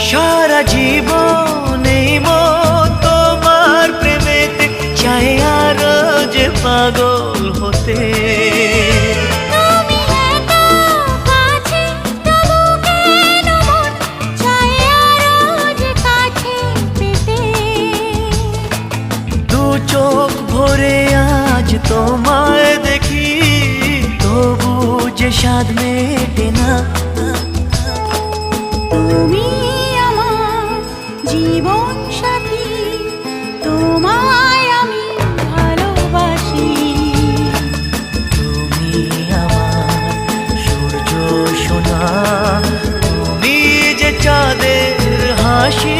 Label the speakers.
Speaker 1: সারা জীবন এই মন তোমার প্রেমেতে চাই আরো যে পাগল হতে।
Speaker 2: তুমি এত কাছে তবু কেন মন চাই আরো যে কাছে পেতে।
Speaker 1: দু চোখ ভরে আজ তোমায় দেখি, তবু যে স্বাদ মেটে না।
Speaker 2: তুমি আমার জীবন সাথী, তোমায় আমি ভালোবাসি।
Speaker 1: তুমি আমার সূর্য সোনা, তুমি যে চাঁদের হাসি।